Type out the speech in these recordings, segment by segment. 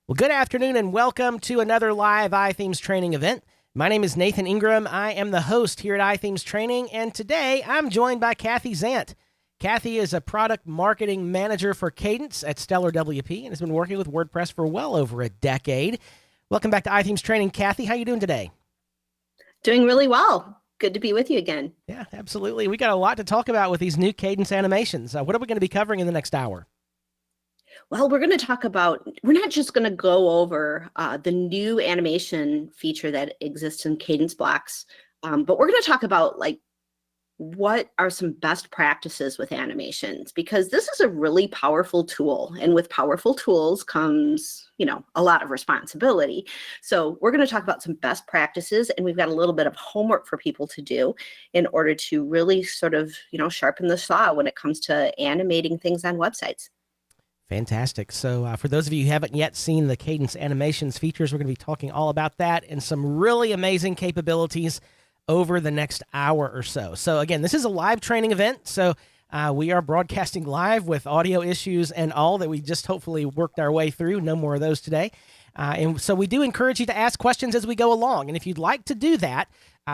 Well, good afternoon and welcome to another live iThemes training event. My name is Nathan Ingram. I am the host here at iThemes Training, and today I'm joined by Kathy Zant. Kathy is a product marketing manager for Cadence at Stellar WP and has been working with WordPress for well over a decade. Welcome back to iThemes Training, Kathy. How are you doing today? Doing really well. Good to be with you again. Yeah, absolutely. We got a lot to talk about with these new Cadence animations. What are we going to be covering in the next hour? Well, we're going to talk about, we're not just going to go over the new animation feature that exists in Kadence Blocks, but we're going to talk about what are some best practices with animations, because this is a really powerful tool, and with powerful tools comes, a lot of responsibility. So we're going to talk about some best practices, and we've got a little bit of homework for people to do in order to really sort of, sharpen the saw when it comes to animating things on websites. Fantastic. So for those of you who haven't yet seen the Cadence animations features, we're going to be talking all about that and some really amazing capabilities over the next hour or so. So again, this is a live training event. So we are broadcasting live with audio issues and all that we just hopefully worked our way through. No more of those today. And so we do encourage you to ask questions as we go along. And if you'd like to do that,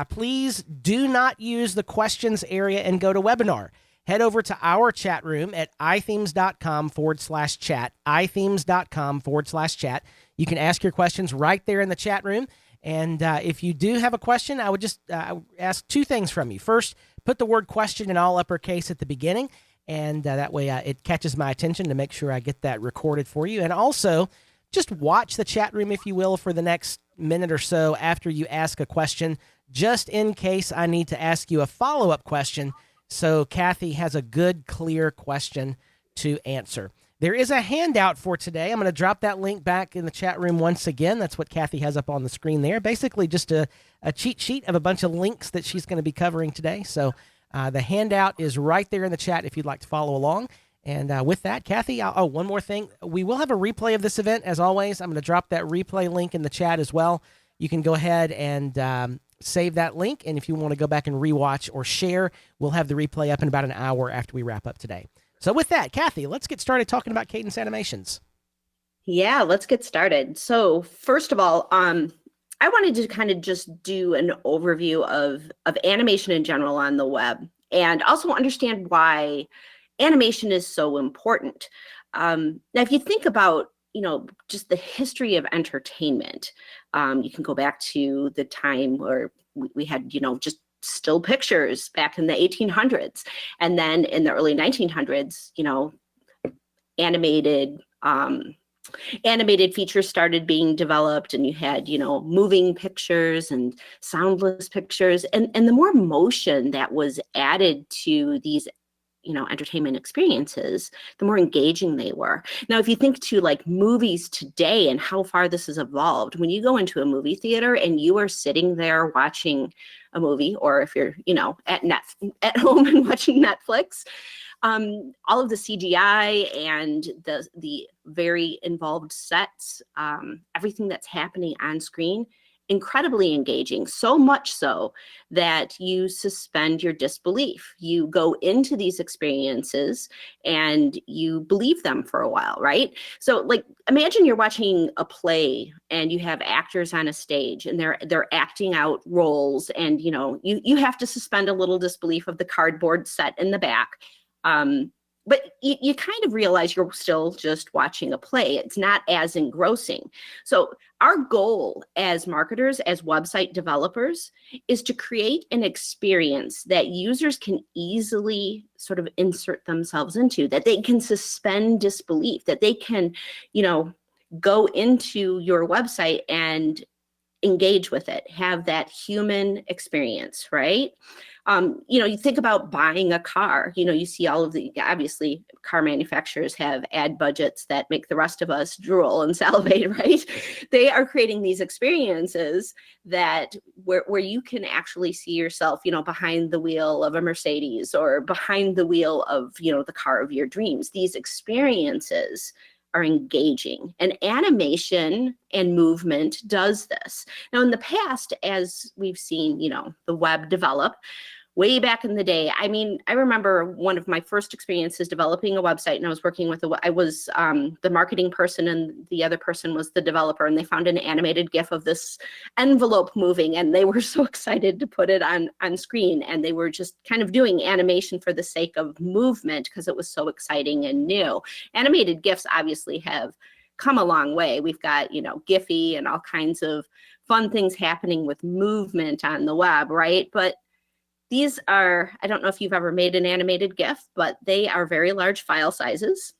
please do not use the questions area and go to webinar. Head over to our chat room at ithemes.com/chat, ithemes.com/chat. You can ask your questions right there in the chat room. And if you do have a question, I would just ask two things from you. First, put the word question in all uppercase at the beginning, and that way it catches my attention to make sure I get that recorded for you. And also, just watch the chat room, if you will, for the next minute or so after you ask a question, just in case I need to ask you a follow-up question. So Kathy has a good, clear question to answer. There is a handout for today. I'm going to drop that link back in the chat room once again. That's what Kathy has up on the screen there. Basically just a cheat sheet of a bunch of links that she's going to be covering today. So the handout is right there in the chat if you'd like to follow along. And with that, Kathy, one more thing. We will have a replay of this event, as always. I'm going to drop that replay link in the chat as well. You can go ahead and save that link, and if you want to go back and rewatch or share, we'll have the replay up in about an hour after we wrap up today. So with that, Kathy, let's get started talking about Cadence animations. Yeah, let's get started. So first of all, I wanted to kind of just do an overview of animation in general on the web, and also understand why animation is so important. Now, if you think about just the history of entertainment, you can go back to the time where we had, just still pictures back in the 1800s. And then in the early 1900s, animated features started being developed, and you had, moving pictures and soundless pictures. And the more motion that was added to these entertainment experiences, the more engaging they were. Now, if you think to movies today and how far this has evolved, when you go into a movie theater and you are sitting there watching a movie, or if you're, at home and watching Netflix, all of the CGI and the very involved sets, everything that's happening on screen, incredibly engaging, so much so that you suspend your disbelief. You go into these experiences and you believe them for a while, right? So imagine you're watching a play and you have actors on a stage and they're acting out roles, and you have to suspend a little disbelief of the cardboard set in the back. But you kind of realize you're still just watching a play. It's not as engrossing. So our goal as marketers, as website developers, is to create an experience that users can easily sort of insert themselves into, that they can suspend disbelief, that they can, go into your website and engage with it, have that human experience, right? You think about buying a car, you see all of obviously car manufacturers have ad budgets that make the rest of us drool and salivate, right? They are creating these experiences that where you can actually see yourself, behind the wheel of a Mercedes or behind the wheel of, the car of your dreams. These experiences are engaging, and animation and movement does this. Now, in the past, as we've seen, the web develop, way back in the day. I mean, I remember one of my first experiences developing a website, and I was working with, I was the marketing person and the other person was the developer, and they found an animated GIF of this envelope moving, and they were so excited to put it on screen, and they were just kind of doing animation for the sake of movement because it was so exciting and new. Animated GIFs obviously have come a long way. We've got, you know, Giphy and all kinds of fun things happening with movement on the web, right? But these are, I don't know if you've ever made an animated GIF, but they are very large file sizes.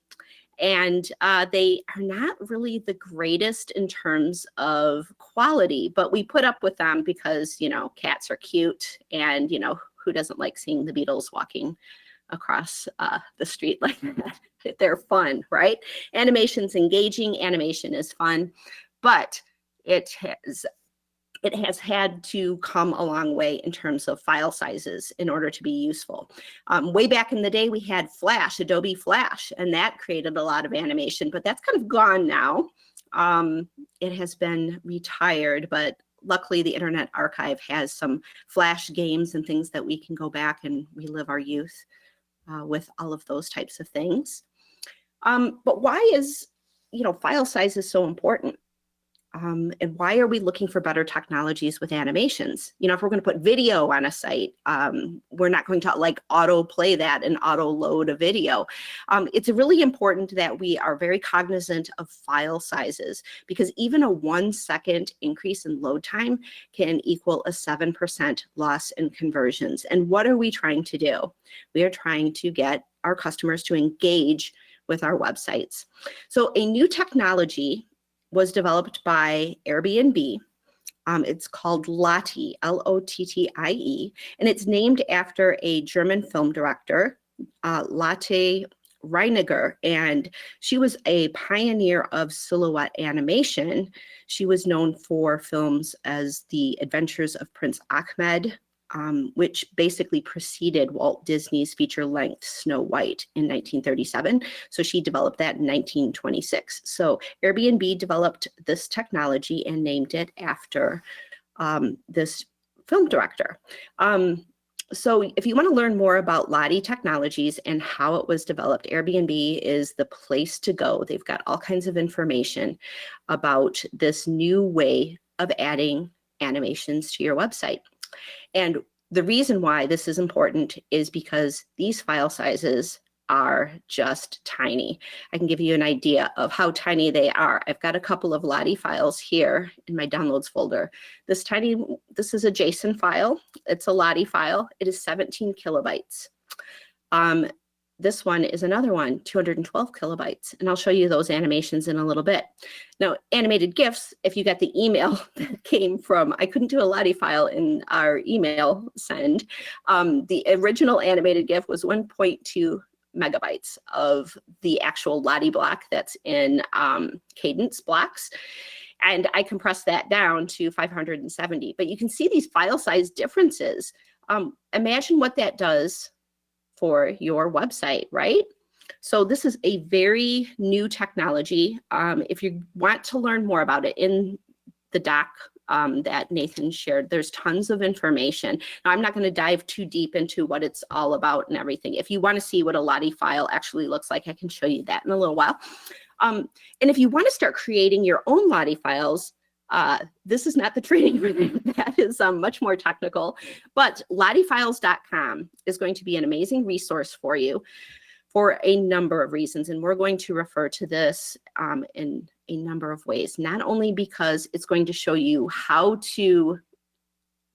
And they are not really the greatest in terms of quality, but we put up with them because, you know, cats are cute, and, you know, who doesn't like seeing the Beatles walking across the street like that? They're fun, right? Animation's engaging, animation is fun, but it has had to come a long way in terms of file sizes in order to be useful. Way back in the day, we had Flash, Adobe Flash, and that created a lot of animation, but that's kind of gone now. It has been retired, but luckily the Internet Archive has some Flash games and things that we can go back and relive our youth with all of those types of things. But why is, you know, file size is so important? And why are we looking for better technologies with animations? You know, if we're going to put video on a site, we're not going to like auto play that and auto load a video. It's really important that we are very cognizant of file sizes, because even a 1 second increase in load time can equal a 7% loss in conversions. And what are we trying to do? We are trying to get our customers to engage with our websites. So a new technology was developed by Airbnb. It's called Lottie, Lottie, and it's named after a German film director, Lotte Reiniger, and she was a pioneer of silhouette animation. She was known for films as The Adventures of Prince Ahmed, which basically preceded Walt Disney's feature-length Snow White in 1937. So she developed that in 1926. So Airbnb developed this technology and named it after this film director. So if you want to learn more about Lottie Technologies and how it was developed, Airbnb is the place to go. They've got all kinds of information about this new way of adding animations to your website. And the reason why this is important is because these file sizes are just tiny. I can give you an idea of how tiny they are. I've got a couple of Lottie files here in my downloads folder. This is a JSON file. It's a Lottie file. It is 17 kilobytes. This one is another one, 212 kilobytes, and I'll show you those animations in a little bit. Now, animated GIFs, if you got the email that came from, I couldn't do a Lottie file in our email send. The original animated GIF was 1.2 megabytes of the actual Lottie block that's in Kadence Blocks. And I compressed that down to 570. But you can see these file size differences. Imagine what that does for your website, right? So this is a very new technology. If you want to learn more about it, in the doc that Nathan shared, there's tons of information. Now, I'm not going to dive too deep into what it's all about and everything. If you want to see what a Lottie file actually looks like, I can show you that in a little while. And if you want to start creating your own Lottie files, this is not the training room. That is much more technical, but lottiefiles.com is going to be an amazing resource for you for a number of reasons. And we're going to refer to this in a number of ways, not only because it's going to show you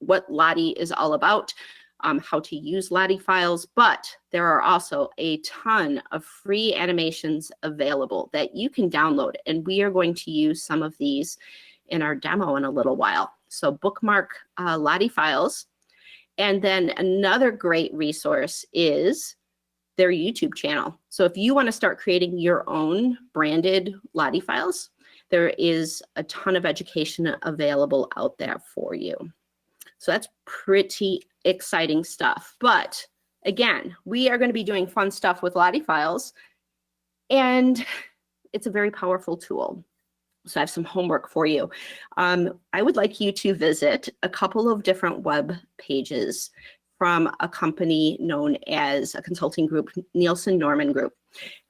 what Lottie is all about, how to use Lottie files, but there are also a ton of free animations available that you can download. And we are going to use some of these in our demo in a little while. So bookmark Lottie files. And then another great resource is their YouTube channel. So if you want to start creating your own branded Lottie files, there is a ton of education available out there for you. So that's pretty exciting stuff. But again, we are going to be doing fun stuff with Lottie files, and it's a very powerful tool. So I have some homework for you. I would like you to visit a couple of different web pages from a company known as a consulting group, Nielsen Norman Group.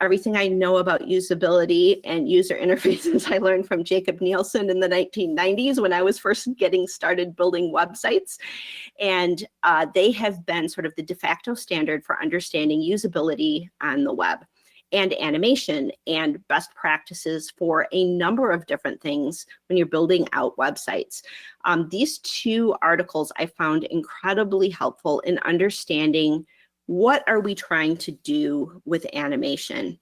Everything I know about usability and user interfaces, I learned from Jacob Nielsen in the 1990s when I was first getting started building websites. And they have been sort of the de facto standard for understanding usability on the web and animation and best practices for a number of different things when you're building out websites. These two articles I found incredibly helpful in understanding what are we trying to do with animation.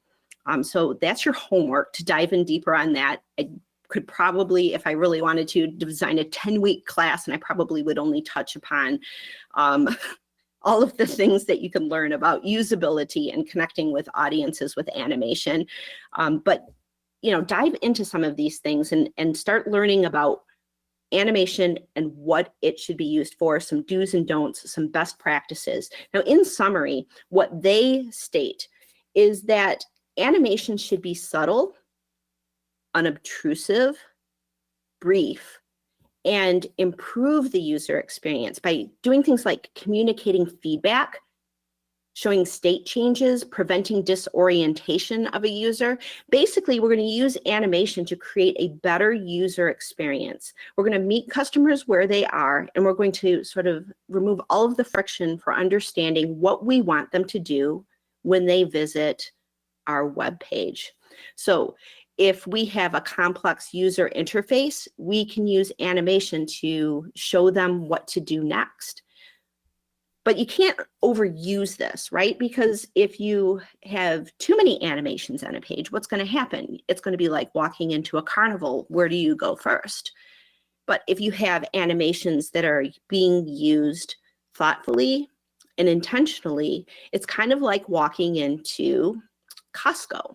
So that's your homework, to dive in deeper on that. I could probably, if I really wanted to, design a 10-week class, and I probably would only touch upon all of the things that you can learn about usability and connecting with audiences with animation. But dive into some of these things and start learning about animation and what it should be used for, some do's and don'ts, some best practices. Now, in summary, what they state is that animation should be subtle, unobtrusive, brief, and improve the user experience by doing things like communicating feedback, showing state changes, preventing disorientation of a user. Basically, we're going to use animation to create a better user experience. We're going to meet customers where they are, and we're going to sort of remove all of the friction for understanding what we want them to do when they visit our web page. So if we have a complex user interface, we can use animation to show them what to do next. But you can't overuse this, right? Because if you have too many animations on a page, what's going to happen? It's going to be like walking into a carnival. Where do you go first? But if you have animations that are being used thoughtfully and intentionally, it's kind of like walking into Costco.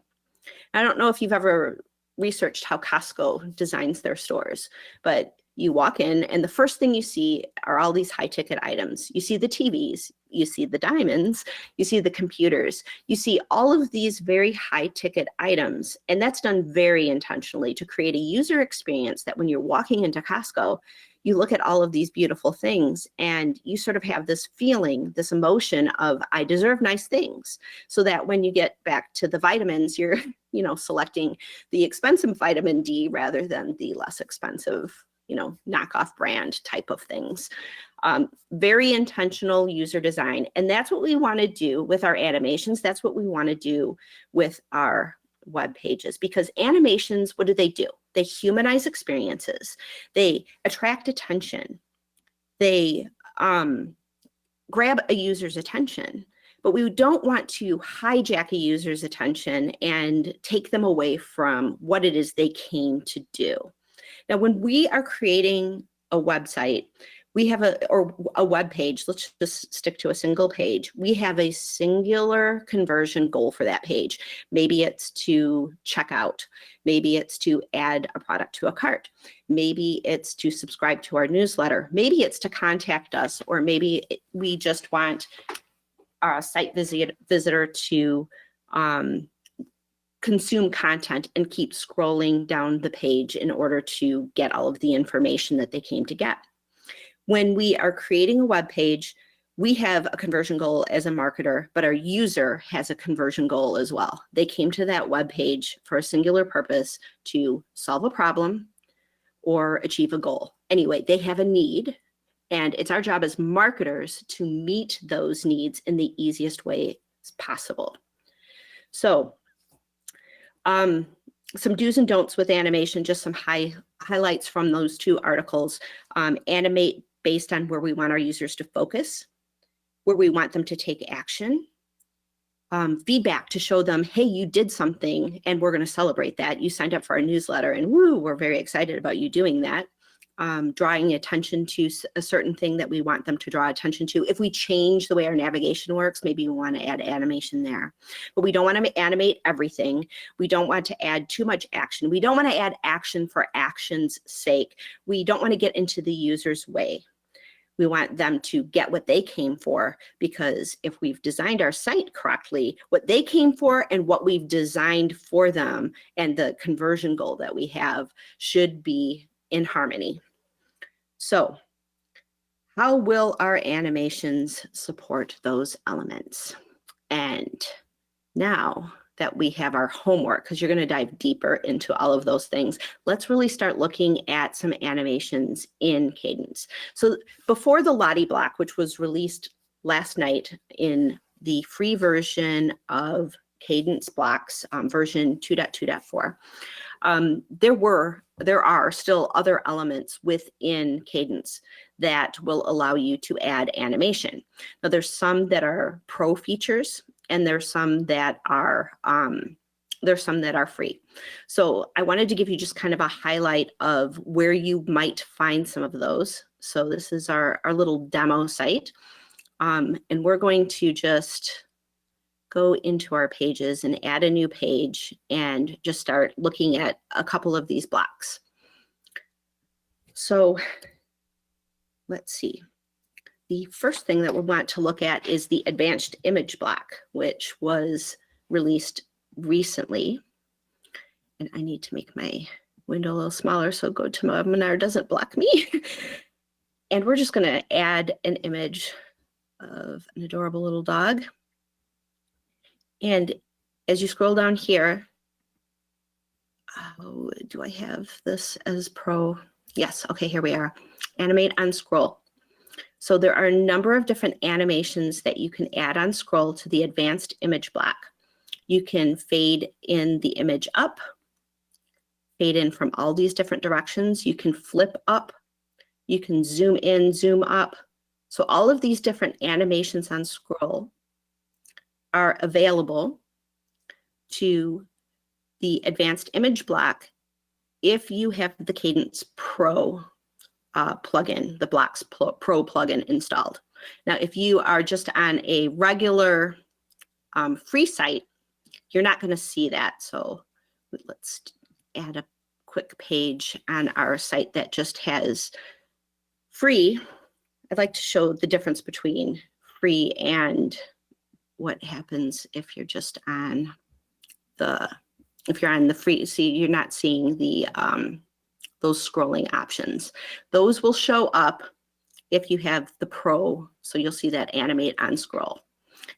I don't know if you've ever researched how Costco designs their stores, but you walk in and the first thing you see are all these high ticket items. You see the TVs, you see the diamonds, you see the computers, you see all of these very high ticket items. And that's done very intentionally to create a user experience that when you're walking into Costco, you look at all of these beautiful things and you sort of have this feeling, this emotion of, I deserve nice things. So that when you get back to the vitamins, you're, selecting the expensive vitamin D rather than the less expensive, knockoff brand type of things. Very intentional user design. And that's what we want to do with our animations. That's what we want to do with our web pages, because animations, what do? They humanize experiences. They attract attention. They grab a user's attention. But we don't want to hijack a user's attention and take them away from what it is they came to do. Now, when we are creating a website, we have a web page, let's just stick to a single page. We have a singular conversion goal for that page. Maybe it's to check out. Maybe it's to add a product to a cart. Maybe it's to subscribe to our newsletter. Maybe it's to contact us, or maybe we just want a site visitor to consume content and keep scrolling down the page in order to get all of the information that they came to get. When we are creating a web page, we have a conversion goal as a marketer, but our user has a conversion goal as well. They came to that web page for a singular purpose, to solve a problem or achieve a goal. Anyway, they have a need, and it's our job as marketers to meet those needs in the easiest way possible. So, some do's and don'ts with animation, just some highlights from those two articles. Animate based on where we want our users to focus, where we want them to take action. Feedback to show them, hey, you did something and we're going to celebrate that. You signed up for our newsletter and woo, we're very excited about you doing that. Drawing attention to a certain thing that we want them to draw attention to. If we change the way our navigation works, maybe we want to add animation there. But we don't want to animate everything. We don't want to add too much action. We don't want to add action for action's sake. We don't want to get into the user's way. We want them to get what they came for, because if we've designed our site correctly, what they came for and what we've designed for them and the conversion goal that we have should be in harmony. So how will our animations support those elements? And now that we have our homework, because you're going to dive deeper into all of those things, let's really start looking at some animations in Cadence. So before the Lottie block, which was released last night in the free version of Kadence Blocks, version 2.2.4, there are still other elements within Cadence that will allow you to add animation. Now, there's some that are pro features, and there's some that are free. So I wanted to give you just kind of a highlight of where you might find some of those. So this is our little demo site, and we're going to just go into our pages and add a new page and just start looking at a couple of these blocks. So let's see. The first thing that we want to look at is the advanced image block, which was released recently. And I need to make my window a little smaller so GoToWebinar doesn't block me. And we're just going to add an image of an adorable little dog. And as you scroll down here, oh, do I have this as pro? Yes, okay, here we are. Animate on scroll. So there are a number of different animations that you can add on scroll to the advanced image block. You can fade in the image up, fade in from all these different directions. You can flip up, you can zoom in, zoom up. So all of these different animations on scroll are available to the advanced image block if you have the Cadence Pro plugin, the Blocks Pro plugin installed. Now, if you are just on a regular free site, you're not going to see that. So let's add a quick page on our site that just has free. I'd like to show the difference between free and what happens if you're just on the, if you're on the free. See, you're not seeing the those scrolling options. Those will show up if you have the Pro, so you'll see that animate on scroll.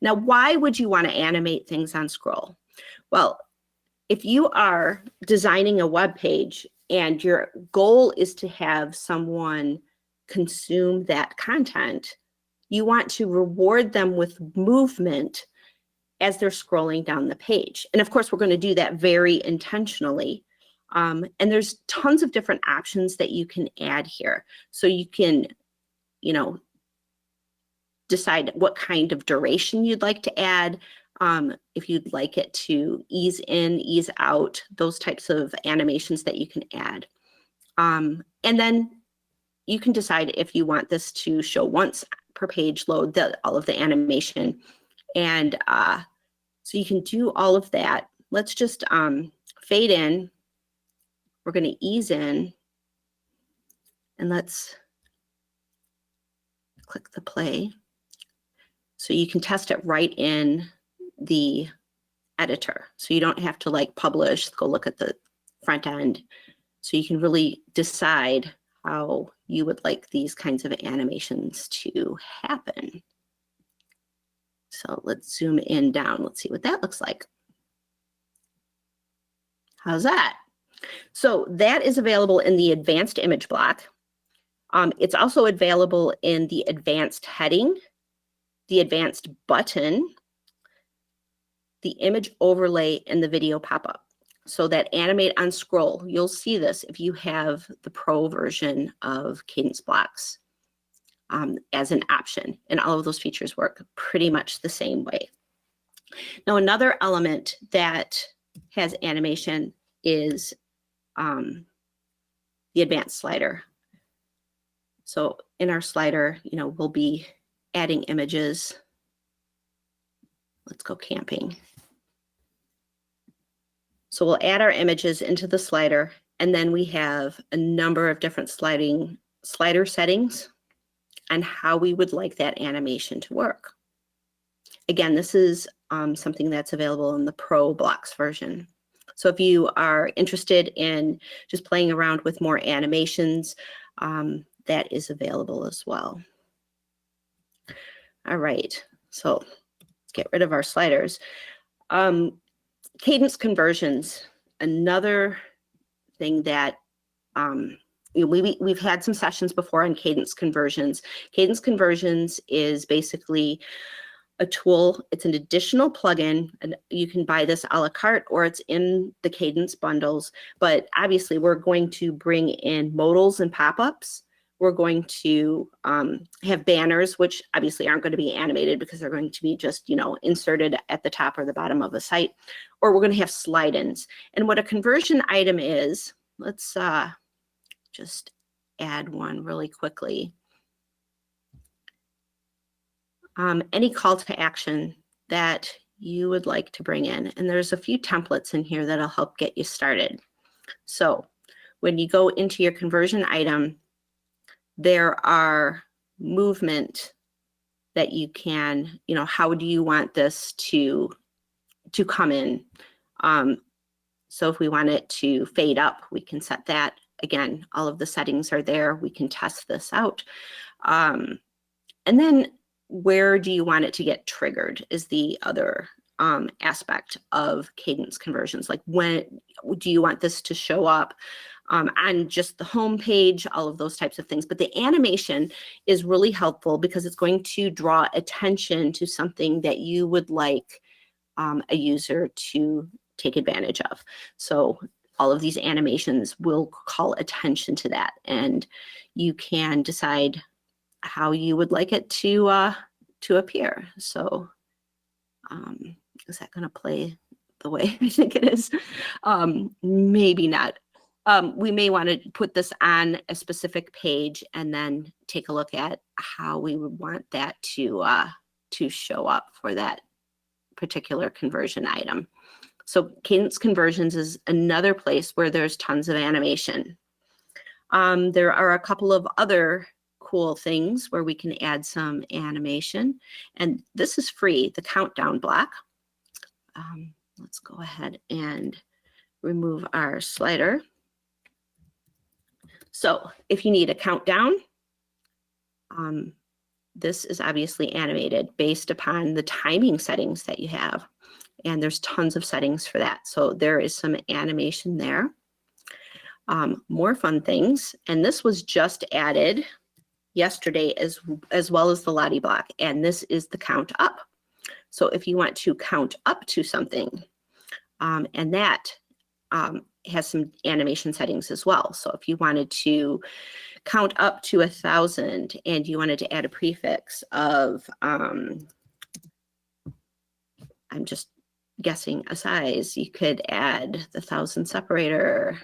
Now, why would you want to animate things on scroll? Well, if you are designing a web page and your goal is to have someone consume that content, you want to reward them with movement as they're scrolling down the page. And of course, we're going to do that very intentionally. And there's tons of different options that you can add here. So you can, you know, decide what kind of duration you'd like to add, if you'd like it to ease in, ease out, those types of animations that you can add. And then you can decide if you want this to show once per page load, all of the animation. And so you can do all of that. Let's just fade in. We're going to ease in, and let's click the play. So you can test it right in the editor. So you don't have to like publish, go look at the front end. So you can really decide how you would like these kinds of animations to happen. So let's zoom in down. Let's see what that looks like. How's that? So that is available in the advanced image block. It's also available in the advanced heading, the advanced button, the image overlay, and the video pop-up. So that animate on scroll, you'll see this if you have the Pro version of Cadence Blocks as an option. And all of those features work pretty much the same way. Now, another element that has animation is the advanced slider. So in our slider, you know, we'll be adding images. Let's go camping. So we'll add our images into the slider, and then we have a number of different slider settings on how we would like that animation to work. Again, this is something that's available in the Pro Blocks version. So if you are interested in just playing around with more animations, that is available as well. All right, so get rid of our sliders. Cadence conversions, another thing that we've had some sessions before on cadence conversions. Cadence conversions is basically a tool. It's an additional plugin, and you can buy this a la carte or it's in the Cadence bundles. But obviously, we're going to bring in modals and pop-ups. We're going to have banners, which obviously aren't going to be animated because they're going to be just, inserted at the top or the bottom of a site. Or we're going to have slide-ins. And what a conversion item is, let's just add one really quickly. Any call to action that you would like to bring in. And there's a few templates in here that'll help get you started. So when you go into your conversion item, there are movement that you can, how do you want this to come in? So if we want it to fade up, we can set that. Again, all of the settings are there. We can test this out. And then where do you want it to get triggered is the other aspect of cadence conversions. Like, when do you want this to show up on just the home page, all of those types of things. But the animation is really helpful because it's going to draw attention to something that you would like a user to take advantage of. So all of these animations will call attention to that, and you can decide how you would like it to appear. So is that going to play the way I think it is? Maybe not. We may want to put this on a specific page and then take a look at how we would want that to show up for that particular conversion item. So Cadence Conversions is another place where there's tons of animation. There are a couple of other cool things where we can add some animation, and this is free, the countdown block. Let's go ahead and remove our slider. So if you need a countdown, this is obviously animated based upon the timing settings that you have. And there's tons of settings for that. So there is some animation there. More fun things. And this was just added yesterday as well as the Lottie block. And this is the count up. So if you want to count up to something, and that has some animation settings as well. So if you wanted to count up to 1,000 and you wanted to add a prefix of, I'm just guessing a size, you could add the 1,000 separator,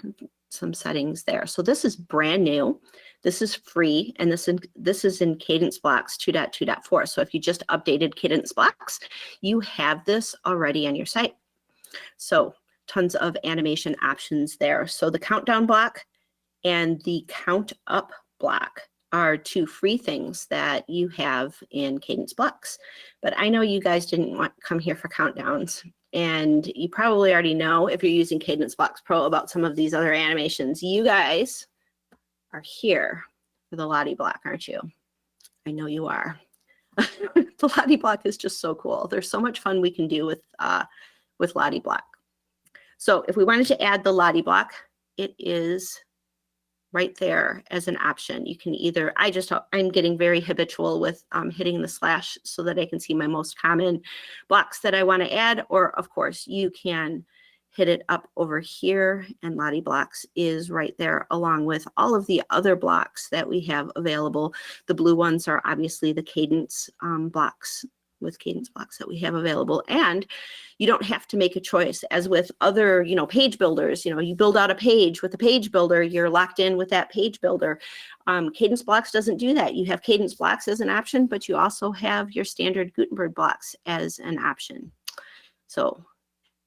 some settings there. So this is brand new. This is free, and this is in Kadence Blocks 2.2.4. So if you just updated Kadence Blocks, you have this already on your site. So tons of animation options there. So the countdown block and the count up block are two free things that you have in Kadence Blocks. But I know you guys didn't want to come here for countdowns. And you probably already know, if you're using Kadence Blocks Pro, about some of these other animations. You guys are here for the Lottie block, aren't you? I know you are. The Lottie block is just so cool. There's so much fun we can do with Lottie block. So if we wanted to add the Lottie block, it is right there as an option. You can either, I'm getting very habitual with hitting the slash so that I can see my most common blocks that I want to add, or of course you can hit it up over here, and Lottie blocks is right there along with all of the other blocks that we have available. The blue ones are obviously the Cadence blocks with Cadence Blocks that we have available. And you don't have to make a choice as with other, page builders. You build out a page with a page builder, you're locked in with that page builder. Cadence Blocks doesn't do that. You have Cadence Blocks as an option, but you also have your standard Gutenberg blocks as an option. So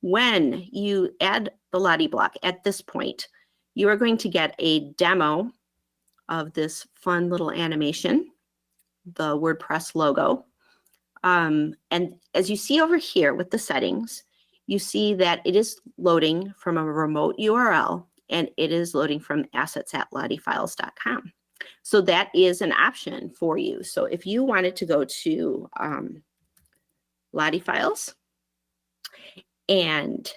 when you add the Lottie block at this point, you are going to get a demo of this fun little animation, the WordPress logo. And as you see over here with the settings, you see that it is loading from a remote URL, and it is loading from assets@lottiefiles.com. So that is an option for you. So if you wanted to go to Lottie files and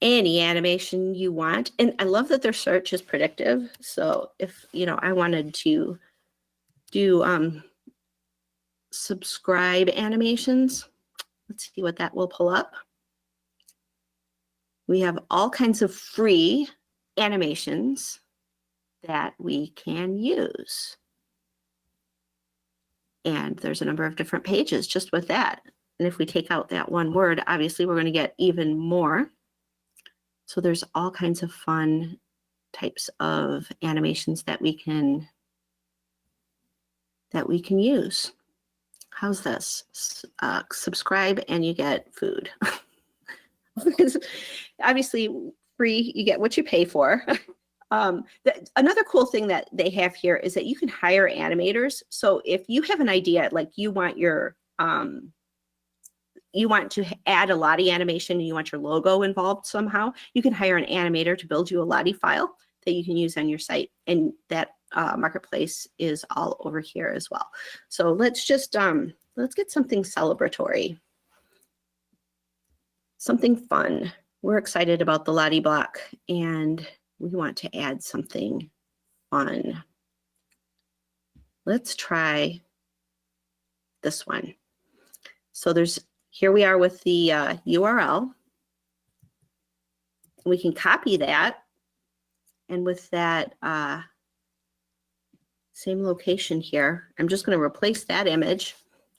any animation you want, and I love that their search is predictive. So if, you know, I wanted to do subscribe animations, let's see what that will pull up. We have all kinds of free animations that we can use. And there's a number of different pages just with that. And if we take out that one word, obviously we're going to get even more. So there's all kinds of fun types of animations that we can use. How's this? Subscribe and you get food. Obviously free, you get what you pay for. Another cool thing that they have here is that you can hire animators. So if you have an idea, like you want your you want to add a Lottie animation and you want your logo involved somehow, you can hire an animator to build you a Lottie file that you can use on your site. And that marketplace is all over here as well. So let's just, let's get something celebratory, something fun. We're excited about the Lottie block and we want to add something fun. Let's try this one. So here we are with the URL. We can copy that. And with that same location here, I'm just going to replace that image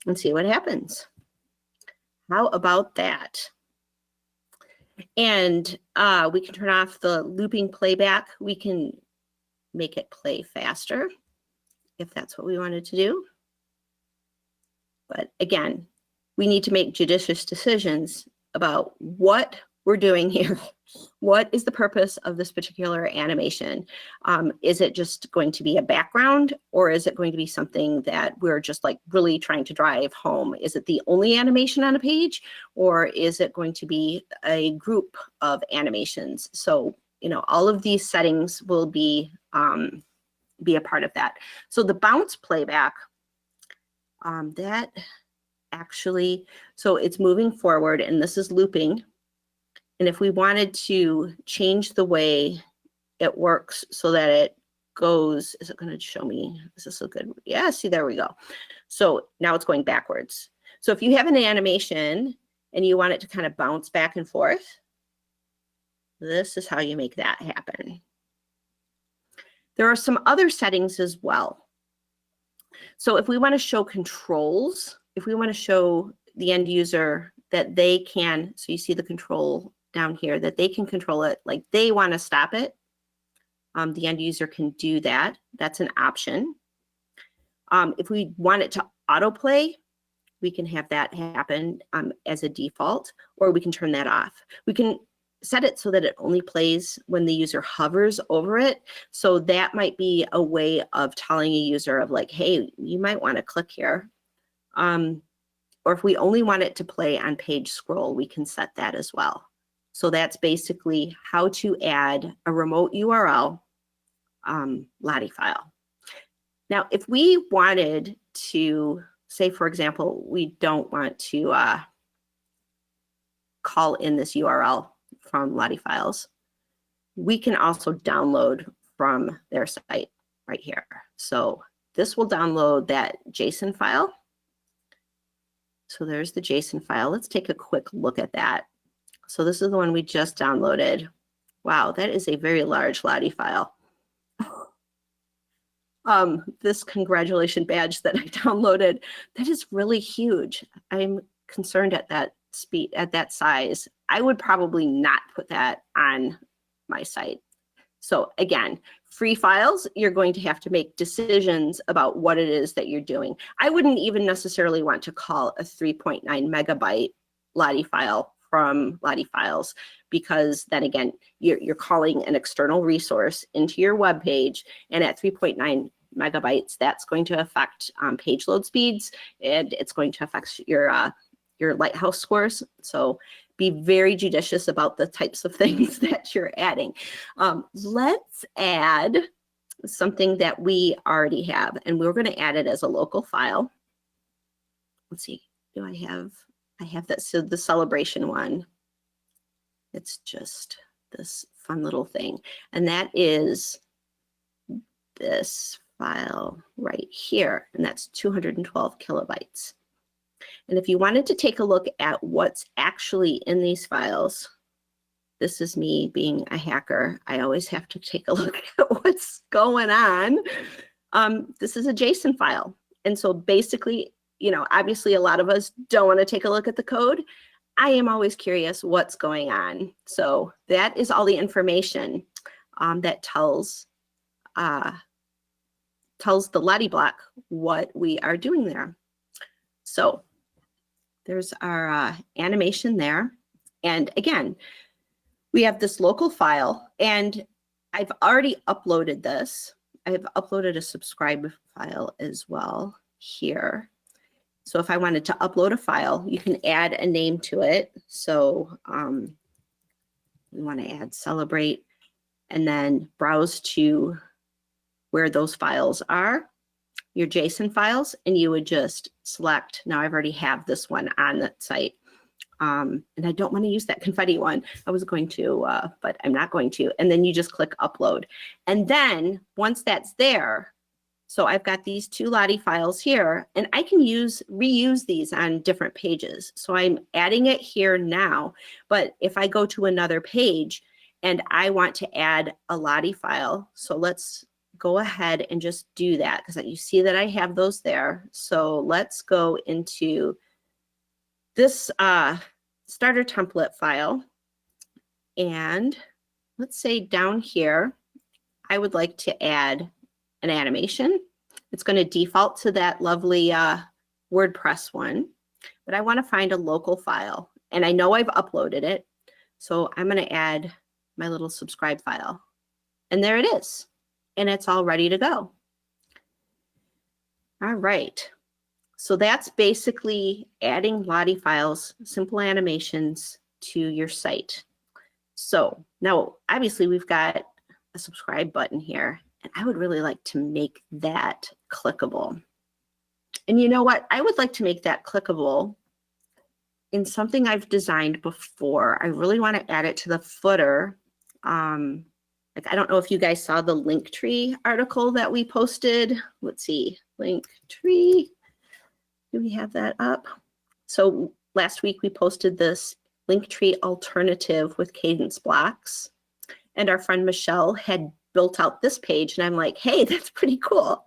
and see what happens. How about that? And we can turn off the looping playback. We can make it play faster if that's what we wanted to do. But again, we need to make judicious decisions about what we're doing here. What is the purpose of this particular animation? Is it just going to be a background, or is it going to be something that we're just like really trying to drive home? Is it the only animation on a page, or is it going to be a group of animations? So, you know, all of these settings will be a part of that. So the bounce playback, that actually, so it's moving forward and this is looping. And if we wanted to change the way it works so that it goes, is it going to show me, is this a good, yeah, see, there we go. So now it's going backwards. So if you have an animation and you want it to kind of bounce back and forth, this is how you make that happen. There are some other settings as well. So if we want to show controls, if we want to show the end user that they can, so you see the control down here, that they can control it, like they want to stop it, the end user can do that. That's an option. If we want it to autoplay, we can have that happen as a default, or we can turn that off. We can set it so that it only plays when the user hovers over it. So that might be a way of telling a user of like, hey, you might want to click here. Or if we only want it to play on page scroll, we can set that as well. So that's basically how to add a remote URL Lottie file. Now, if we wanted to, say, for example, we don't want to call in this URL from Lottie files, we can also download from their site right here. So this will download that JSON file. So there's the JSON file. Let's take a quick look at that. So this is the one we just downloaded. Wow, that is a very large Lottie file. This congratulations badge that I downloaded, that is really huge. I'm concerned at that speed, at that size. I would probably not put that on my site. So again, free files, you're going to have to make decisions about what it is that you're doing. I wouldn't even necessarily want to call a 3.9 megabyte Lottie file from Lottie files, because then again, you're calling an external resource into your web page, and at 3.9 megabytes, that's going to affect page load speeds, and it's going to affect your Lighthouse scores. So be very judicious about the types of things that you're adding. Let's add something that we already have, and we're going to add it as a local file. Let's see, do I have that? So the celebration one, it's just this fun little thing. And that is this file right here, and that's 212 kilobytes. And if you wanted to take a look at what's actually in these files, this is me being a hacker. I always have to take a look at what's going on. This is a JSON file. And so basically, you know, obviously a lot of us don't want to take a look at the code. I am always curious what's going on. So that is all the information that tells the Lottie block what we are doing there. So there's our animation there. And again, we have this local file, and I've already uploaded this. I've uploaded a subscribe file as well here. So if I wanted to upload a file, you can add a name to it. So we want to add celebrate, and then browse to where those files are, your JSON files, and you would just select, now I've already have this one on that site. And I don't want to use that confetti one. I was going to, but I'm not going to. And then you just click upload. And then once that's there, so I've got these two Lottie files here, and I can reuse these on different pages. So I'm adding it here now, but if I go to another page and I want to add a Lottie file, so let's go ahead and just do that, because you see that I have those there. So let's go into this starter template file, and let's say down here, I would like to add an animation. It's going to default to that lovely WordPress one, but I want to find a local file, and I know I've uploaded it. So I'm going to add my little subscribe file, and there it is, and it's all ready to go. All right. So that's basically adding Lottie files, simple animations to your site. So now, obviously, we've got a subscribe button here, and I would really like to make that clickable. And you know what? I would like to make that clickable in something I've designed before. I really want to add it to the footer. Like, I don't know if you guys saw the Linktree article that we posted. Let's see, Linktree. Do we have that up? So last week we posted this Linktree alternative with Kadence Blocks, and our friend Michelle had built out this page, and I'm like, hey, that's pretty cool.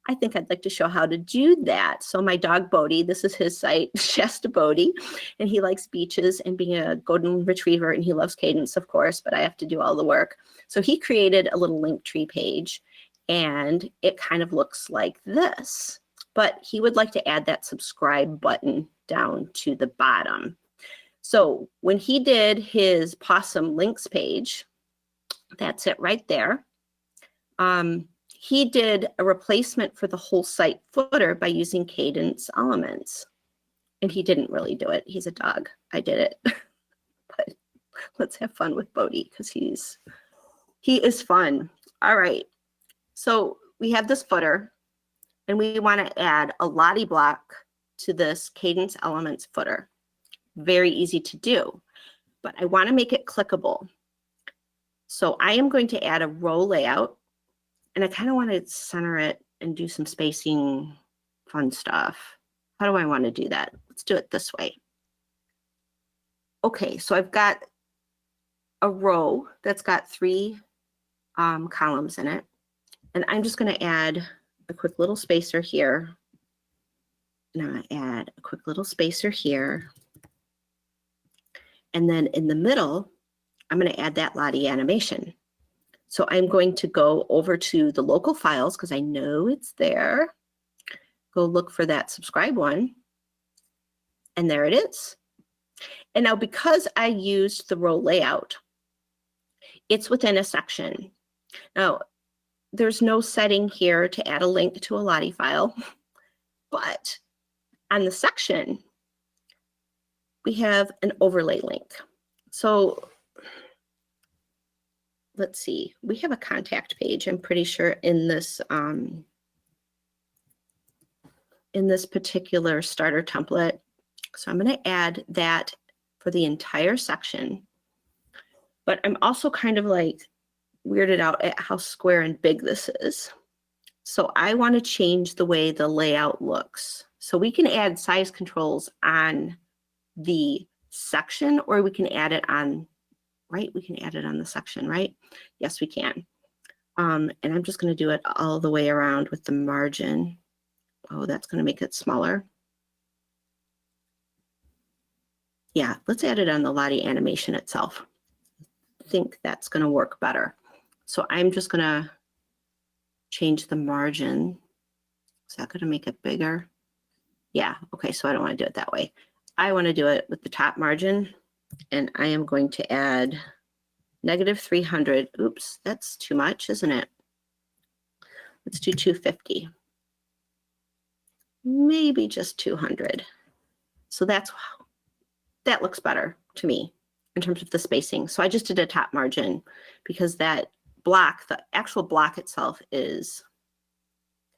I think I'd like to show how to do that. So my dog Bodie, this is his site, Shasta Bodie, and he likes beaches and being a golden retriever, and he loves Cadence, of course, but I have to do all the work. So he created a little Linktree page, and it kind of looks like this. But he would like to add that subscribe button down to the bottom. So when he did his Possum Links page, that's it right there. He did a replacement for the whole site footer by using Cadence elements. And he didn't really do it. He's a dog. I did it. But let's have fun with Bodie, because he is fun. All right. So we have this footer, and we want to add a Lottie block to this Cadence Elements footer. Very easy to do, but I want to make it clickable. So I am going to add a row layout, and I kind of want to center it and do some spacing, fun stuff. How do I want to do that? Let's do it this way. Okay, so I've got a row that's got 3 columns in it, and I'm just going to add a quick little spacer here. And I'm going to add a quick little spacer here. And then in the middle, I'm going to add that Lottie animation. So I'm going to go over to the local files, because I know it's there. Go look for that subscribe one. And there it is. And now, because I used the row layout, it's within a section. Now, there's no setting here to add a link to a Lottie file, but on the section, we have an overlay link. So let's see, we have a contact page, I'm pretty sure, in this particular starter template. So I'm going to add that for the entire section. But I'm also kind of like weirded out at how square and big this is. So I want to change the way the layout looks. So we can add size controls on the section, or we can add it on, right? We can add it on the section, right? Yes, we can. And I'm just going to do it all the way around with the margin. Oh, that's going to make it smaller. Yeah, let's add it on the Lottie animation itself. I think that's going to work better. So I'm just going to change the margin. Is that going to make it bigger? Yeah, okay, so I don't want to do it that way. I want to do it with the top margin, and I am going to add -300. Oops, that's too much, isn't it? Let's do 250. Maybe just 200. So that looks better to me in terms of the spacing. So I just did a top margin because that block, the actual block itself, is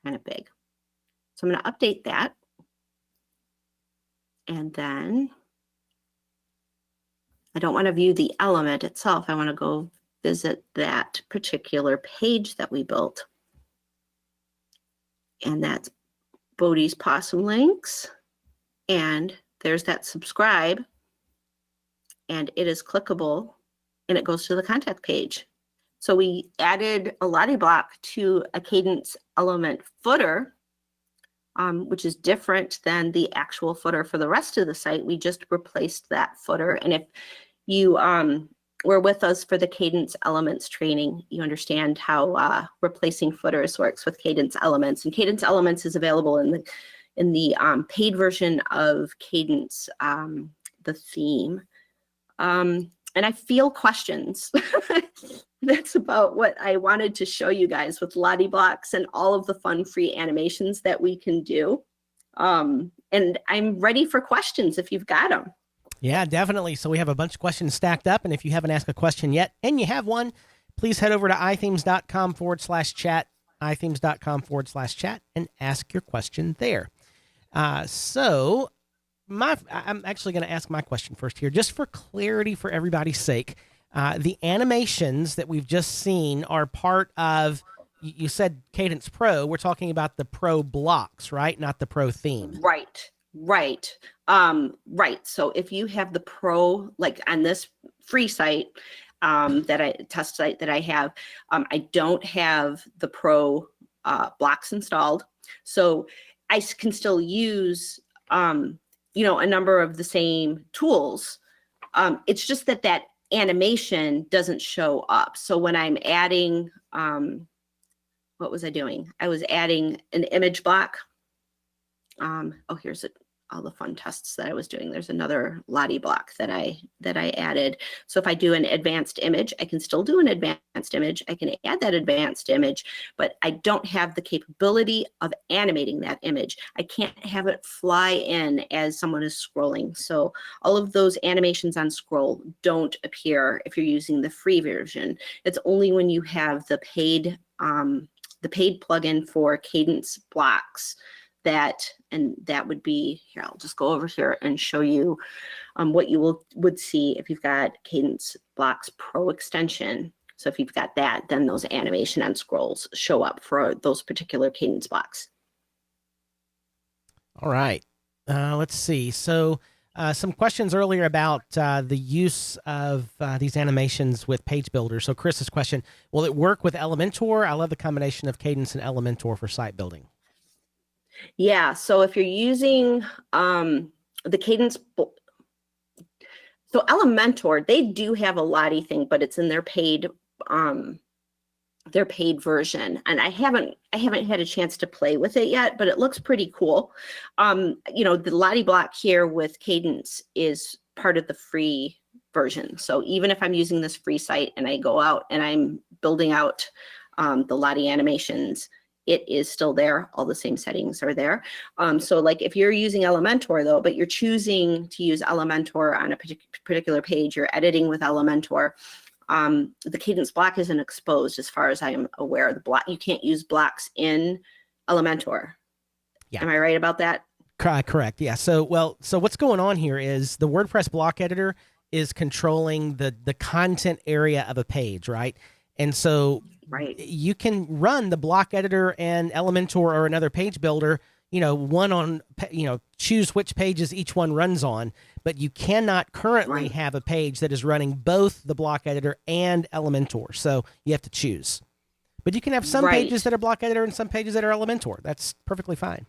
kind of big. So I'm going to update that. And then I don't want to view the element itself. I want to go visit that particular page that we built. And that's Bodie's Possum Links. And there's that subscribe. And it is clickable, and it goes to the contact page. So we added a Lottie block to a Cadence element footer, which is different than the actual footer for the rest of the site. We just replaced that footer. And if you were with us for the Cadence Elements training, you understand how replacing footers works with Cadence Elements. And Cadence Elements is available in the paid version of Cadence, the theme. And I feel questions. That's about what I wanted to show you guys with Lottie blocks and all of the fun free animations that we can do. And I'm ready for questions if you've got them. Yeah, definitely. So we have a bunch of questions stacked up. And if you haven't asked a question yet and you have one, please head over to ithemes.com/chat, ithemes.com/chat, and ask your question there. I'm actually going to ask my question first here, just for clarity for everybody's sake. The animations that we've just seen are part of, you said Cadence Pro. We're talking about the Pro blocks, right? Not the Pro theme. Right. So if you have the Pro, like on this free site, test site that I have, I don't have the Pro blocks installed. So I can still use a number of the same tools. It's just that animation doesn't show up. So when I'm adding, what was I doing? I was adding an image block. Here's all the fun tests that I was doing. There's another Lottie block that I added. So if I do an advanced image, I can still do an advanced image. I can add that advanced image, but I don't have the capability of animating that image. I can't have it fly in as someone is scrolling. So all of those animations on scroll don't appear if you're using the free version. It's only when you have the paid plugin for Kadence Blocks that would be here. I'll just go over here and show you what you would see if you've got Cadence Blocks Pro extension. So if you've got that, then those animation on scrolls show up for those particular Cadence blocks. All right. Let's see. So some questions earlier about the use of these animations with Page Builder. So Chris's question, will it work with Elementor? I love the combination of Cadence and Elementor for site building. Yeah, so if you're using the Cadence, so Elementor, they do have a Lottie thing, but it's in their paid version, and I haven't had a chance to play with it yet, but it looks pretty cool. The Lottie block here with Cadence is part of the free version. So even if I'm using this free site and I go out and I'm building out the Lottie animations, it is still there. All the same settings are there. So like if you're using Elementor though, but you're choosing to use Elementor on a particular page, you're editing with Elementor, The Cadence block isn't exposed as far as I am aware. The block, you can't use blocks in Elementor. Yeah. Am I right about that? Correct. Yeah. So what's going on here is the WordPress block editor is controlling the content area of a page, right? And so Right. you can run the block editor and Elementor or another page builder, one on, choose which pages each one runs on, but you cannot currently have a page that is running both the block editor and Elementor. So you have to choose. But you can have some pages that are block editor and some pages that are Elementor. That's perfectly fine.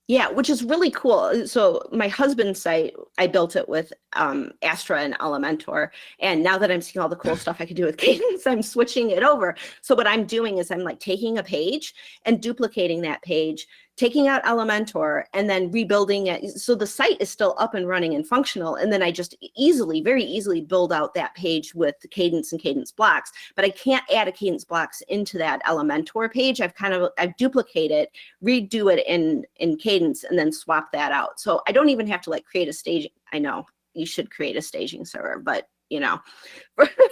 Yeah, which is really cool. So my husband's site, I built it with Astra and Elementor. And now that I'm seeing all the cool stuff I can do with Cadence, I'm switching it over. So what I'm doing is I'm like taking a page and duplicating that page, taking out Elementor, and then rebuilding it. So the site is still up and running and functional. And then I just very easily build out that page with Cadence and Cadence blocks. But I can't add a Cadence blocks into that Elementor page. I've duplicated, redo it in Cadence, and then swap that out. So I don't even have to like create a staging. I know you should create a staging server, but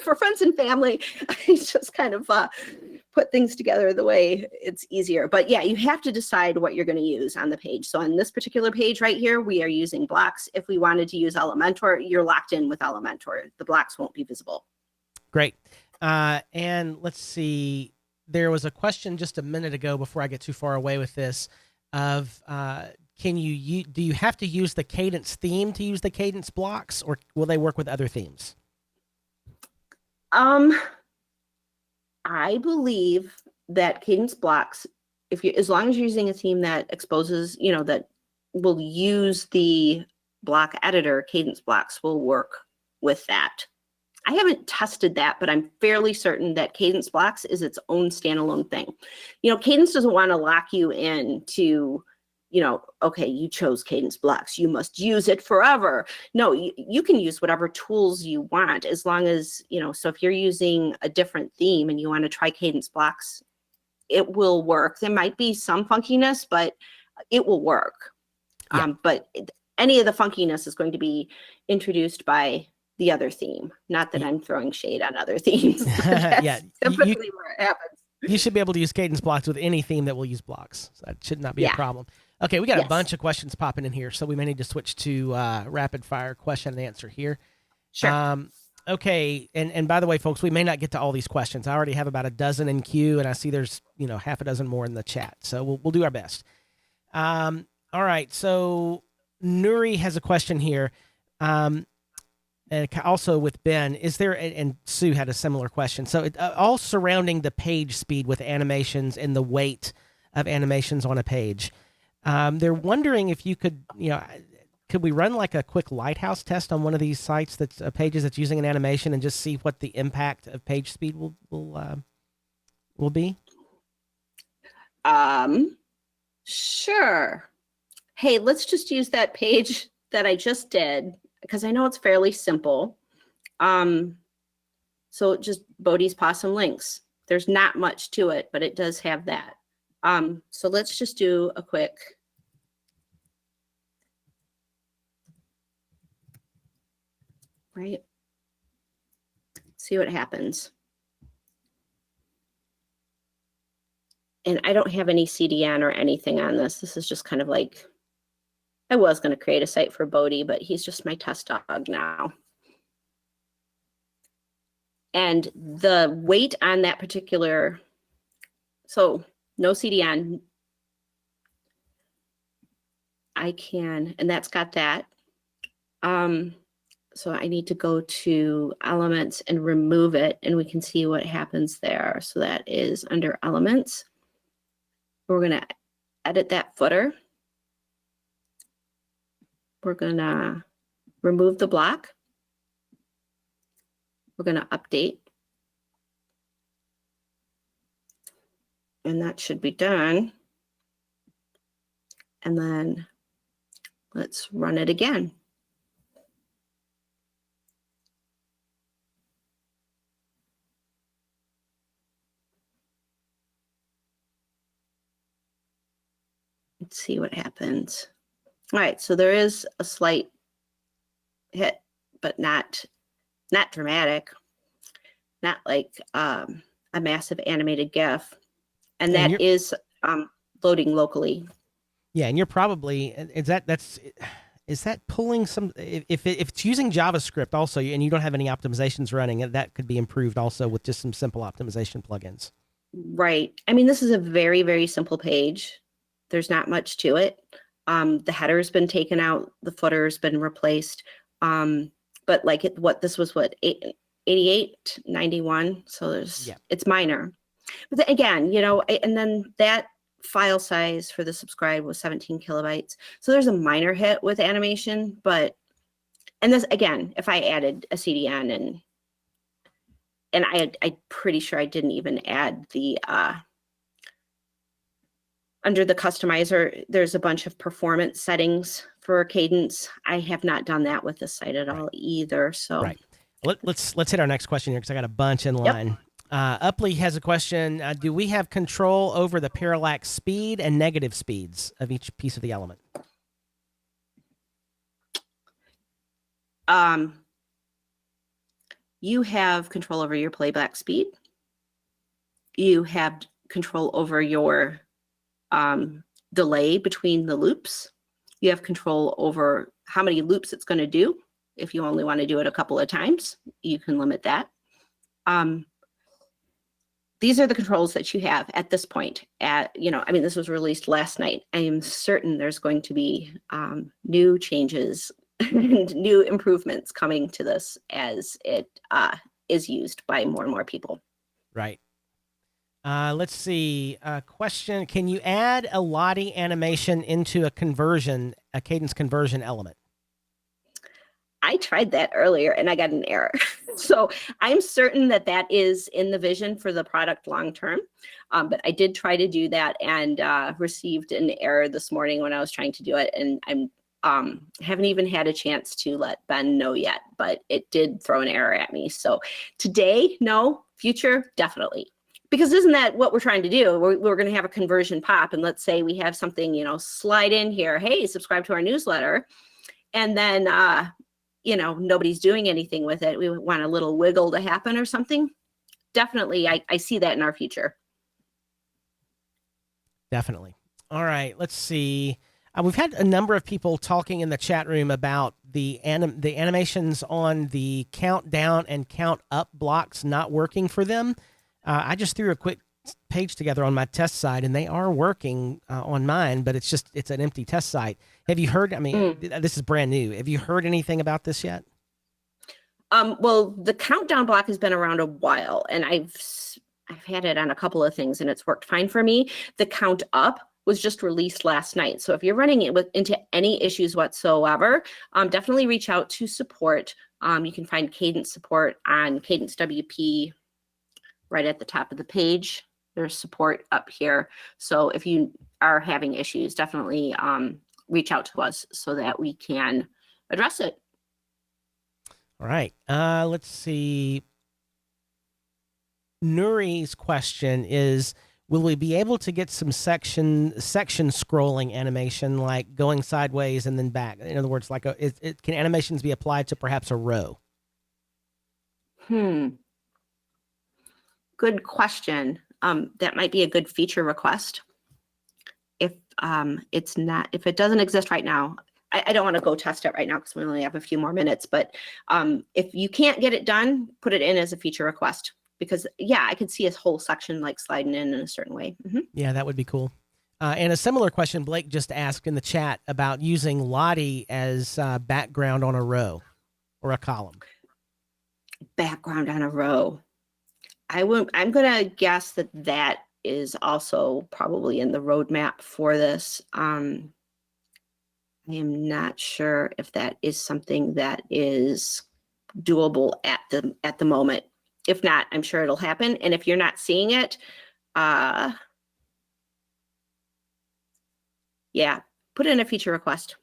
for friends and family, I just kind of put things together the way it's easier. But yeah, you have to decide what you're going to use on the page. So on this particular page right here, we are using blocks. If we wanted to use Elementor, you're locked in with Elementor. The blocks won't be visible. Great. And let's see. There was a question just a minute ago before I get too far away with this of do you have to use the Cadence theme to use the Cadence blocks, or will they work with other themes? I believe that Cadence blocks, as long as you're using a theme that exposes, that will use the block editor, Cadence blocks will work with that. I haven't tested that, but I'm fairly certain that Cadence blocks is its own standalone thing. Cadence doesn't want to lock you in to, okay, you chose Cadence blocks, you must use it forever. No, you can use whatever tools you want, as long as, so if you're using a different theme and you want to try Cadence blocks, it will work. There might be some funkiness, but it will work. Yeah. But any of the funkiness is going to be introduced by the other theme. Not that I'm throwing shade on other themes. Yeah, typically where it happens. You should be able to use Cadence blocks with any theme that will use blocks. So that should not be a problem. Okay, we got a bunch of questions popping in here, so we may need to switch to rapid fire question and answer here. Sure. Okay, and by the way, folks, we may not get to all these questions. I already have about a dozen in queue, and I see there's half a dozen more in the chat. So we'll do our best. All right, so Nuri has a question here. And also with Ben, is there, and Sue had a similar question. So all surrounding the page speed with animations and the weight of animations on a page. They're wondering if you could we run like a quick lighthouse test on one of these sites that's pages that's using an animation and just see what the impact of page speed will be? Sure. Hey, let's just use that page that I just did, because I know it's fairly simple. So just Bodhi's Possum links. There's not much to it, but it does have that. So let's just do a quick. Right. See what happens. And I don't have any CDN or anything on this. This is just kind of like, I was going to create a site for Bodhi, but he's just my test dog now. And the weight on that particular, so no CDN, I can, and that's got that. So I need to go to Elements and remove it, and we can see what happens there. So that is under Elements. We're going to edit that footer. We're going to remove the block. We're going to update. And that should be done. And then let's run it again. Let's see what happens. All right, so there is a slight hit, but not dramatic. not like a massive animated GIF. And And that is loading locally. Yeah, and you're probably is that pulling some if it's using JavaScript also and you don't have any optimizations running, that could be improved also with just some simple optimization plugins. Right. I mean, this is a very, very simple page. There's not much to it. The header's been taken out, the footer's been replaced. But like this was 88, 91. So it's minor. But then again, and then that file size for the subscribe was 17 kilobytes. So there's a minor hit with animation, and this again, if I added a CDN and I'm pretty sure I didn't even add the under the customizer, there's a bunch of performance settings for Cadence. I have not done that with this site at all either. So let's hit our next question here because I got a bunch in line. Yep. Upley has a question. Do we have control over the parallax speed and negative speeds of each piece of the element? You have control over your playback speed. You have control over your delay between the loops. You have control over how many loops it's going to do. If you only want to do it a couple of times, you can limit that. These are the controls that you have at this point. This was released last night. I am certain there's going to be new changes and new improvements coming to this as it is used by more and more people. Right. Let's see. Question: can you add a Lottie animation into a Cadence conversion element? I tried that earlier and I got an error. So I'm certain that is in the vision for the product long term. But I did try to do that and received an error this morning when I was trying to do it. And I'm haven't even had a chance to let Ben know yet, but it did throw an error at me. So today, no. Future, definitely. Because isn't that what we're trying to do? We're going to have a conversion pop. And let's say we have something, slide in here. Hey, subscribe to our newsletter. And then, nobody's doing anything with it. We want a little wiggle to happen or something. Definitely, I see that in our future. Definitely. All right, let's see. We've had a number of people talking in the chat room about the animations on the countdown and count up blocks not working for them. I just threw a quick page together on my test site, and they are working on mine, but it's an empty test site. Have you heard? I mean, this is brand new. Have you heard anything about this yet? Well, the countdown block has been around a while, and I've had it on a couple of things, and it's worked fine for me. The count up was just released last night. So if you're running it into any issues whatsoever, definitely reach out to support. You can find Cadence support on Cadence WP right at the top of the page. There's support up here. So if you are having issues, definitely reach out to us so that we can address it. All right. Let's see. Nuri's question is, will we be able to get some section scrolling animation, like going sideways and then back? In other words, like can animations be applied to perhaps a row? Good question. That might be a good feature request. If it doesn't exist right now, I don't want to go test it right now because we only have a few more minutes, but if you can't get it done, put it in as a feature request, because I could see a whole section like sliding in a certain way. Yeah, that would be cool. And a similar question Blake just asked in the chat about using Lottie as background on a row or a column. Background on a row. I'm going to guess that is also probably in the roadmap for this. I am not sure if that is something that is doable at the moment. If not, I'm sure it'll happen. And if you're not seeing it, put in a feature request.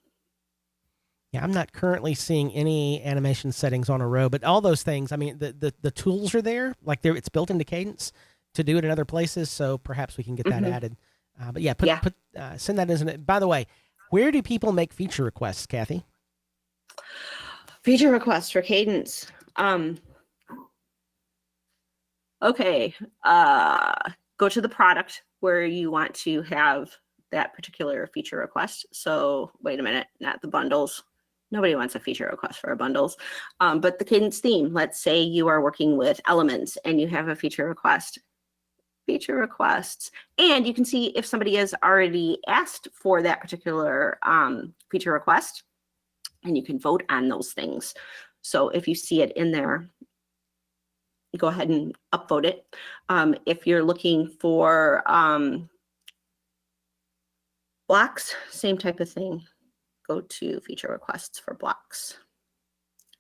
Yeah, I'm not currently seeing any animation settings on a row, but all those things, I mean, the tools are there. Like it's built into Cadence to do it in other places, so perhaps we can get that added. But send that as an. By the way, where do people make feature requests, Kathy? Feature requests for Cadence. Okay, go to the product where you want to have that particular feature request. So wait a minute, not the bundles. Nobody wants a feature request for our bundles, but the Cadence theme. Let's say you are working with elements and you have a feature request. Feature requests, and you can see if somebody has already asked for that particular feature request, and you can vote on those things. So if you see it in there, go ahead and upvote it. If you're looking for blocks, same type of thing. Go to feature requests for blocks.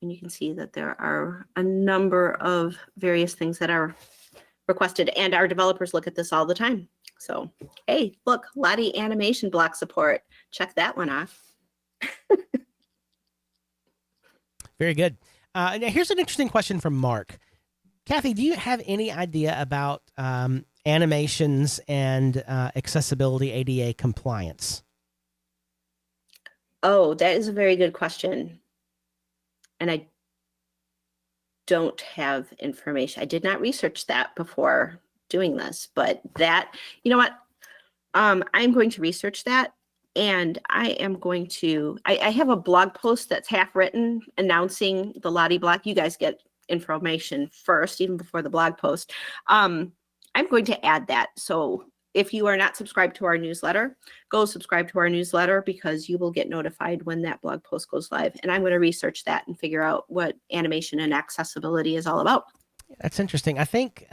And you can see that there are a number of various things that are requested, and our developers look at this all the time. So, hey, look, Lottie animation block support. Check that one off. Very good. Now here's an interesting question from Mark. Kathy, do you have any idea about animations and accessibility ADA compliance? Oh, that is a very good question. And I don't have information. I did not research that before doing this, but that, you know what? I'm going to research that, and I am going to, I have a blog post that's half written announcing the Lottie block. You guys get information first, even before the blog post. I'm going to add that. So if you are not subscribed to our newsletter, go subscribe to our newsletter, because you will get notified when that blog post goes live. And I'm going to research that and figure out what animation and accessibility is all about. That's interesting. I think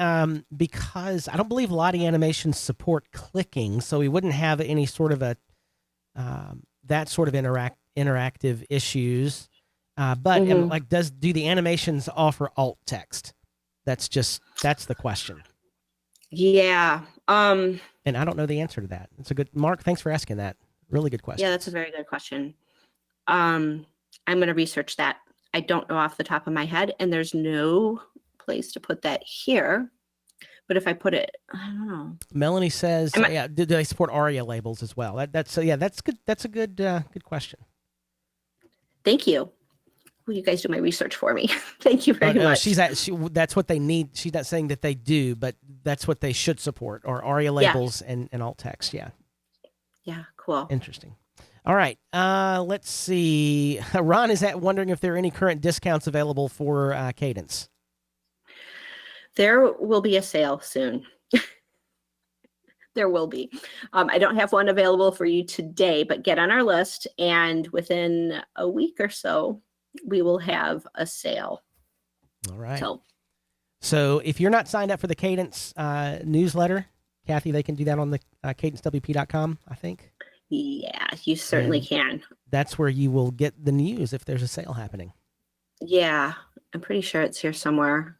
because I don't believe Lottie animations support clicking, so we wouldn't have any sort of a that sort of interactive issues. But like, do the animations offer alt text? That's the question. Yeah. And I don't know the answer to that. It's a good, Mark, thanks for asking that. Really good question. Yeah, that's a very good question. I'm going to research that. I don't know off the top of my head, and there's no place to put that here. But if I put it, I don't know. Melanie says, yeah, do they support ARIA labels as well? That's good. That's a good question. Thank you. Will you guys do my research for me? Thank you very much. That's what they need. She's not saying that they do, but that's what they should support, or ARIA labels and alt text. Yeah. Yeah, cool. Interesting. All right. Let's see. Ron is wondering if there are any current discounts available for Cadence. There will be a sale soon. There will be. I don't have one available for you today, but get on our list, and within a week or so, we will have a sale. All right. So if you're not signed up for the Cadence newsletter, Kathy, they can do that on the cadencewp.com, I think. Yeah, you certainly can. That's where you will get the news if there's a sale happening. Yeah, I'm pretty sure it's here somewhere.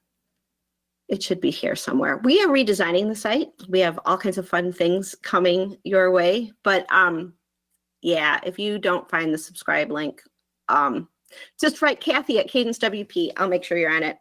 It should be here somewhere. We are redesigning the site. We have all kinds of fun things coming your way. But yeah, if you don't find the subscribe link, just write Kathy at Cadence WP. I'll make sure you're on it.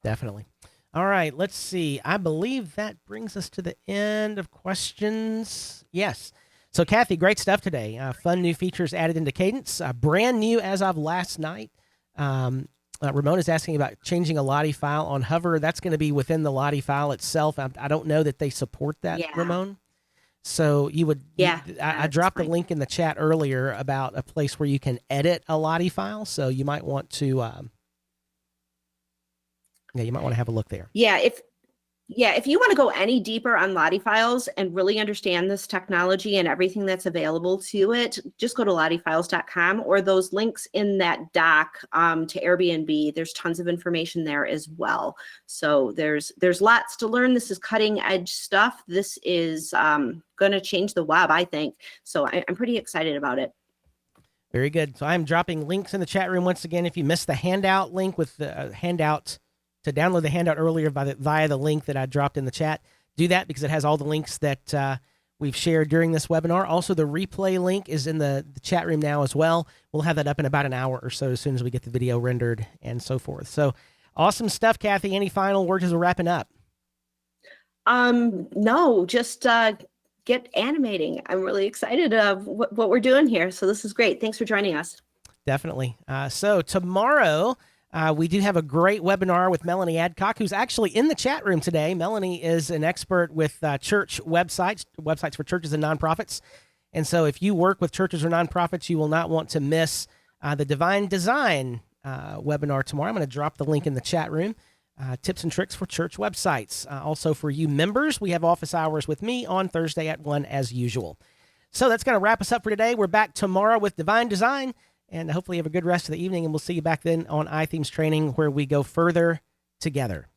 Definitely. All right, let's see. I believe that brings us to the end of questions. Yes. So, Kathy, great stuff today. Fun new features added into Cadence. Brand new as of last night. Ramon is asking about changing a Lottie file on Hover. That's going to be within the Lottie file itself. I don't know that they support that, Ramon. So you would, I dropped a link in the chat earlier about a place where you can edit a Lottie file. So you might want to, you might want to have a look there. If you want to go any deeper on Lottie files and really understand this technology and everything that's available to it, just go to lottiefiles.com, or those links in that doc to Airbnb. There's tons of information there as well. So there's lots to learn. This is cutting edge stuff. This is going to change the web, I think. So I'm pretty excited about it. Very good. So I'm dropping links in the chat room once again. If you missed the handout link with the handout, to download the handout earlier via the link that I dropped in the chat, do that, because it has all the links that we've shared during this webinar. Also, the replay link is in the chat room now as well. We'll have that up in about an hour or so as soon as we get the video rendered and so forth. So awesome stuff, Kathy. Any final words as we're wrapping up? No, just get animating. I'm really excited of what we're doing here. So this is great. Thanks for joining us. Definitely. So tomorrow, We do have a great webinar with Melanie Adcock, who's actually in the chat room today. Melanie is an expert with church websites for churches and nonprofits. And so if you work with churches or nonprofits, you will not want to miss the Divine Design webinar tomorrow. I'm going to drop the link in the chat room. Tips and tricks for church websites. Also for you members, we have office hours with me on Thursday at 1 as usual. So that's going to wrap us up for today. We're back tomorrow with Divine Design, and hopefully you have a good rest of the evening, and we'll see you back then on iThemes Training, where we go further together.